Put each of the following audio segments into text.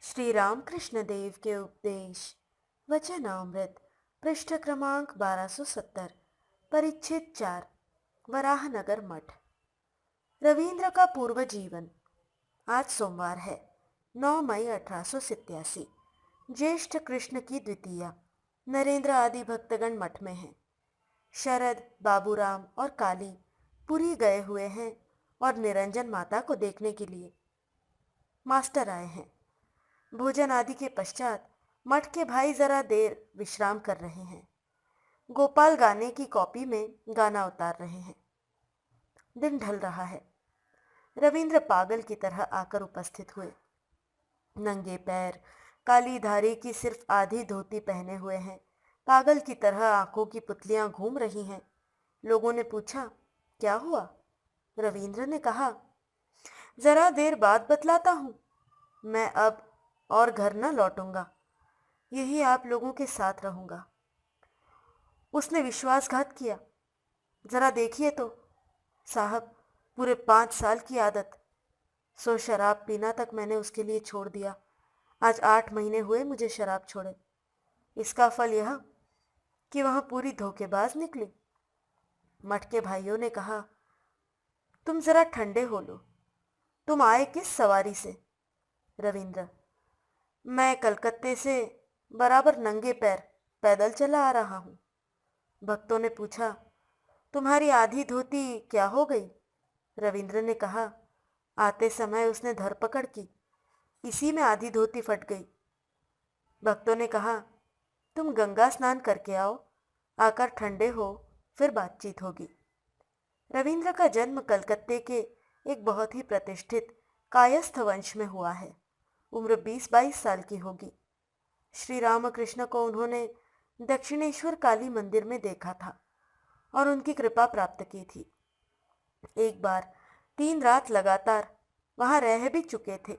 श्री रामकृष्ण देव के उपदेश वचनामृत पृष्ठ क्रमांक 1270 परिच्छेद 4 वराहनगर मठ। रविंद्र का पूर्व जीवन। आज सोमवार है 9 मई 1887। ज्येष्ठ कृष्ण की द्वितीया। नरेंद्र आदि भक्तगण मठ में हैं। शरद, बाबूराम और काली पुरी गए हुए हैं और निरंजन माता को देखने के लिए। मास्टर आए हैं। भोजन आदि के पश्चात मठ के भाई जरा देर विश्राम कर रहे हैं। गोपाल गाने की कॉपी में गाना उतार रहे हैं। दिन ढल रहा है। रविंद्र पागल की तरह आकर उपस्थित हुए। नंगे पैर, काली धारी की सिर्फ आधी धोती पहने हुए हैं। पागल की तरह आंखों की पुतलियां घूम रही हैं। लोगों ने पूछा, क्या हुआ? रविंद्र ने कहा, जरा देर बाद बतलाता हूं। मैं अब और घर न लौटूंगा, यही आप लोगों के साथ रहूंगा। उसने विश्वासघात किया। जरा देखिए तो साहब, पूरे 5 साल की आदत, सो शराब पीना तक मैंने उसके लिए छोड़ दिया। आज 8 महीने हुए मुझे शराब छोड़े। इसका फल यह कि वह पूरी धोखेबाज निकली। मठ के भाइयों ने कहा, तुम जरा ठंडे हो लो। तुम आए किस सवारी से? रविंद्र, मैं कलकत्ते से बराबर नंगे पैर पैदल चला आ रहा हूं। भक्तों ने पूछा, तुम्हारी आधी धोती क्या हो गई? रविंद्र ने कहा, आते समय उसने धरपकड़ की, इसी में आधी धोती फट गई। भक्तों ने कहा, तुम गंगा स्नान करके आओ, आकर ठंडे हो, फिर बातचीत होगी। रविंद्र का जन्म कलकत्ते के एक बहुत ही प्रतिष्ठित कायस्थ वंश में हुआ है। उम्र 20-22 साल की होगी। श्री रामकृष्ण को उन्होंने दक्षिणेश्वर काली मंदिर में देखा था और उनकी कृपा प्राप्त की थी। एक बार 3 रात लगातार वहां रह भी चुके थे।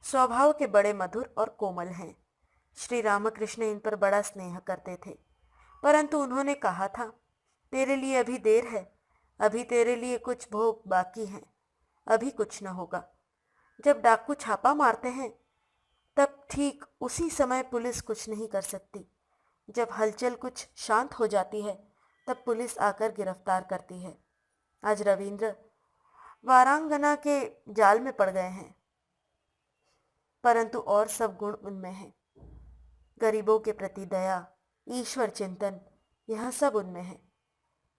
स्वभाव के बड़े मधुर और कोमल हैं। श्री रामकृष्ण इन पर बड़ा स्नेह करते थे, परंतु उन्होंने कहा था, तेरे लिए अभी देर है, अभी तेरे लिए कुछ भोग बाकी हैं, अभी कुछ न होगा। जब डाकू छापा मारते हैं तब ठीक उसी समय पुलिस कुछ नहीं कर सकती। जब हलचल कुछ शांत हो जाती है तब पुलिस आकर गिरफ्तार करती है। आज रविंद्र वारांगना के जाल में पड़ गए हैं, परंतु और सब गुण उनमें हैं। गरीबों के प्रति दया, ईश्वर चिंतन, यह सब उनमें है।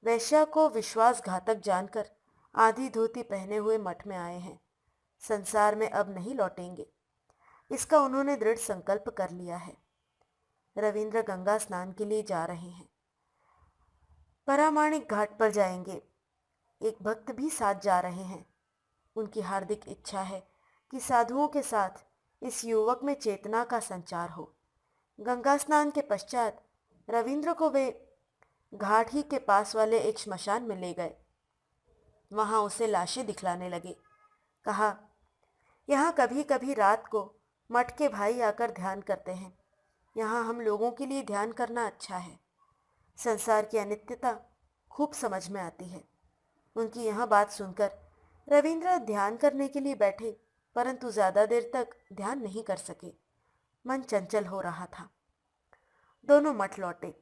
वैश्या को विश्वासघातक जानकर आधी धोती पहने हुए मठ में आए हैं। संसार में अब नहीं लौटेंगे, इसका उन्होंने दृढ़ संकल्प कर लिया है। रविंद्र गंगा स्नान के लिए जा रहे हैं। परामाणिक घाट पर जाएंगे। एक भक्त भी साथ जा रहे हैं। उनकी हार्दिक इच्छा है कि साधुओं के साथ इस युवक में चेतना का संचार हो। गंगा स्नान के पश्चात रविंद्र को वे घाट ही के पास वाले एक श्मशान में ले गए। वहां उसे लाशें दिखलाने लगे। कहा, यहाँ कभी कभी रात को मठ के भाई आकर ध्यान करते हैं। यहाँ हम लोगों के लिए ध्यान करना अच्छा है। संसार की अनित्यता खूब समझ में आती है। उनकी यह बात सुनकर रविंद्र ध्यान करने के लिए बैठे, परंतु ज्यादा देर तक ध्यान नहीं कर सके। मन चंचल हो रहा था। दोनों मठ लौटे।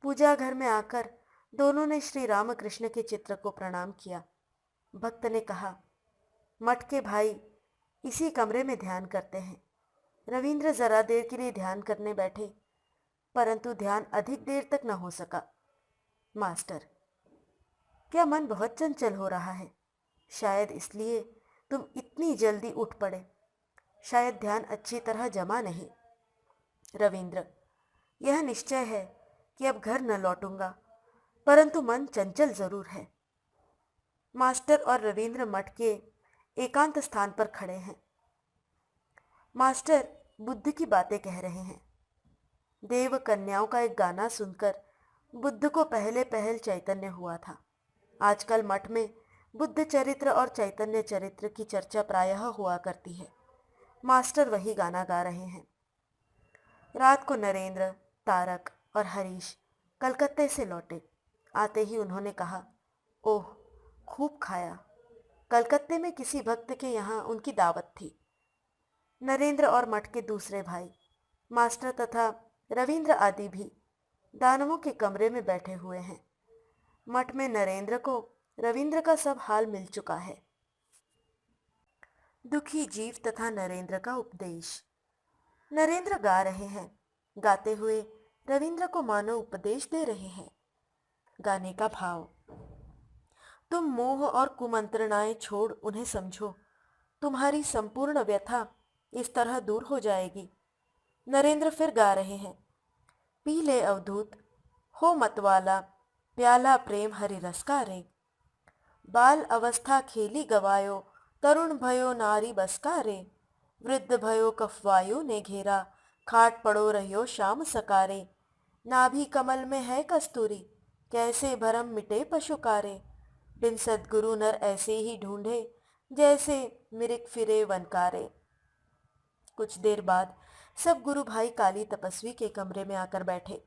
पूजा घर में आकर दोनों ने श्री रामकृष्ण के चित्र को प्रणाम किया। भक्त ने कहा, मठ के भाई इसी कमरे में ध्यान करते हैं। रविंद्र जरा देर के लिए ध्यान करने बैठे, परंतु ध्यान अधिक देर तक न हो सका। मास्टर, क्या मन बहुत चंचल हो रहा है? शायद इसलिए तुम इतनी जल्दी उठ पड़े। शायद ध्यान अच्छी तरह जमा नहीं। रविंद्र, यह निश्चय है कि अब घर न लौटूंगा, परंतु मन चंचल जरूर है। मास्टर और रविंद्र मठ के एकांत स्थान पर खड़े हैं। मास्टर बुद्ध की बातें कह रहे हैं। देव कन्याओं का एक गाना सुनकर बुद्ध को पहले पहल चैतन्य हुआ था। आजकल मठ में बुद्ध चरित्र और चैतन्य चरित्र की चर्चा प्रायः हुआ करती है। मास्टर वही गाना गा रहे हैं। रात को नरेंद्र, तारक और हरीश कलकत्ते से लौटे। आते ही उन्होंने कहा, ओह, खूब खाया। कलकत्ते में किसी भक्त के यहाँ उनकी दावत थी। नरेंद्र और मठ के दूसरे भाई मास्टर तथा रविंद्र आदि भी दानवों के कमरे में बैठे हुए हैं। मठ में नरेंद्र को रविंद्र का सब हाल मिल चुका है। दुखी जीव तथा नरेंद्र का उपदेश। नरेंद्र गा रहे हैं। गाते हुए रविंद्र को मानो उपदेश दे रहे हैं। गाने का भाव। तुम मोह और कुमंत्रणाएं छोड़ उन्हें समझो। तुम्हारी संपूर्ण व्यथा इस तरह दूर हो जाएगी। नरेंद्र फिर गा रहे हैं। पी ले अवधूत हो मतवाला, प्याला प्रेम हरि रस का रे। बाल अवस्था खेली गवायो, तरुण भयो नारी बस का रे। वृद्ध भयो कफवायु ने घेरा, खाट पड़ो रहियो शाम सकारे। नाभि कमल में है कस्तूरी, कैसे भरम मिटे पशुकारे। बिन सद्गुरु नर ऐसे ही ढूंढे, जैसे मिरिक फिरे वनकारे। कुछ देर बाद सब गुरु भाई काली तपस्वी के कमरे में आकर बैठे।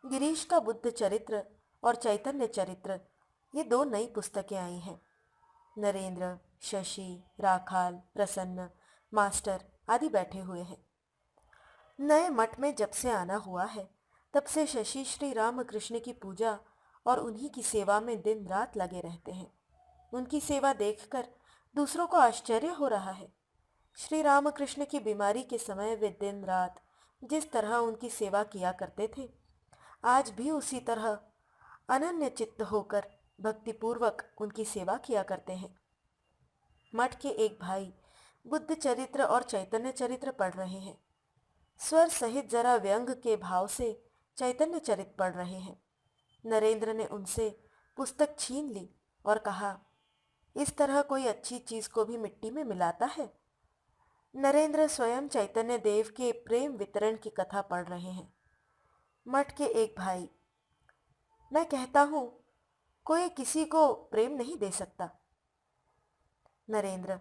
गिरीश का बुद्ध चरित्र और चैतन्य चरित्र, ये दो नई पुस्तकें आई हैं। नरेंद्र, शशि, राखाल, प्रसन्न, मास्टर आदि बैठे हुए हैं। नए मठ में जब से आना हुआ है तब से शशि श्री रामकृष्ण की पूजा और उन्हीं की सेवा में दिन रात लगे रहते हैं। उनकी सेवा देखकर दूसरों को आश्चर्य हो रहा है। श्री रामकृष्ण की बीमारी के समय वे दिन रात जिस तरह उनकी सेवा किया करते थे, आज भी उसी तरह अनन्य चित्त होकर भक्तिपूर्वक उनकी सेवा किया करते हैं। मठ के एक भाई बुद्ध चरित्र और चैतन्य चरित्र पढ़ रहे हैं। स्वर सहित जरा व्यंग के भाव से चैतन्य चरित्र पढ़ रहे हैं। नरेंद्र ने उनसे पुस्तक छीन ली और कहा, इस तरह कोई अच्छी चीज को भी मिट्टी में मिलाता है। नरेंद्र स्वयं चैतन्य देव के प्रेम वितरण की कथा पढ़ रहे हैं। मठ के एक भाई, मैं कहता हूं कोई किसी को प्रेम नहीं दे सकता। नरेंद्र,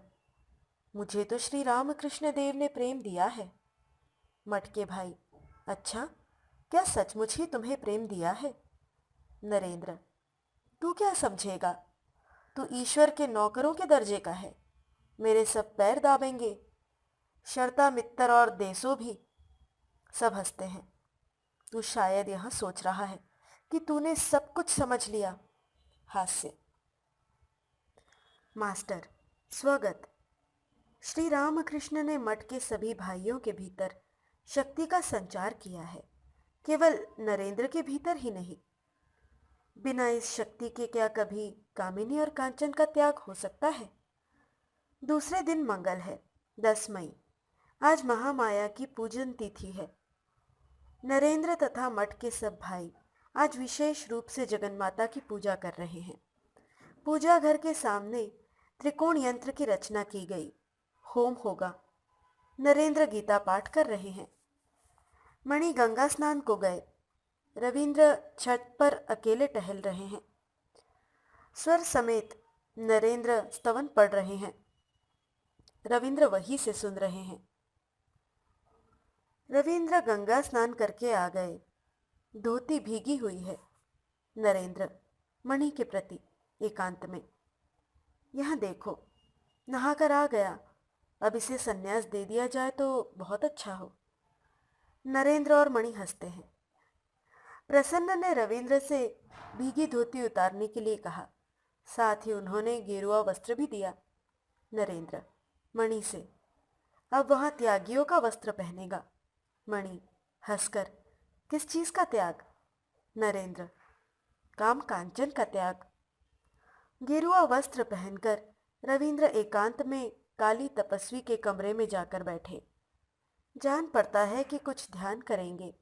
मुझे तो श्री रामकृष्ण देव ने प्रेम दिया है। मठ के भाई, अच्छा, क्या सचमुच ही तुम्हें प्रेम दिया है? नरेंद्र, तू क्या समझेगा, तू ईश्वर के नौकरों के दर्जे का है। मेरे सब पैर दाबेंगे, शर्ता मित्तर और देसो भी। सब हंसते हैं। तू शायद यह सोच रहा है कि तूने सब कुछ समझ लिया। हास्य। मास्टर, स्वगत। श्री रामकृष्ण ने मठ के सभी भाइयों के भीतर शक्ति का संचार किया है, केवल नरेंद्र के भीतर ही नहीं। बिना इस शक्ति के क्या कभी कामिनी और कांचन का त्याग हो सकता है? दूसरे दिन मंगल है, 10 मई। आज महामाया की पूजन तिथि है। नरेंद्र तथा मठ के सब भाई आज विशेष रूप से जगन्माता की पूजा कर रहे हैं। पूजा घर के सामने त्रिकोण यंत्र की रचना की गई। होम होगा। नरेंद्र गीता पाठ कर रहे हैं। मणि गंगा स्नान को गए। रविंद्र छत पर अकेले टहल रहे हैं। स्वर समेत नरेंद्र स्तवन पढ़ रहे हैं। रविंद्र वहीं से सुन रहे हैं। रविंद्र गंगा स्नान करके आ गए। धोती भीगी हुई है। नरेंद्र मणि के प्रति एकांत में, यहां देखो, नहाकर आ गया। अब इसे संन्यास दे दिया जाए तो बहुत अच्छा हो। नरेंद्र और मणि हंसते हैं। प्रसन्न ने रविंद्र से भीगी धोती उतारने के लिए कहा। साथ ही उन्होंने गेरुआ वस्त्र भी दिया। नरेंद्र मणि से, अब वहां त्यागियों का वस्त्र पहनेगा। मणि हंसकर, किस चीज का त्याग? नरेंद्र, काम कांचन का त्याग। गेरुआ वस्त्र पहनकर रविंद्र एकांत में काली तपस्वी के कमरे में जाकर बैठे। जान पड़ता है कि कुछ ध्यान करेंगे।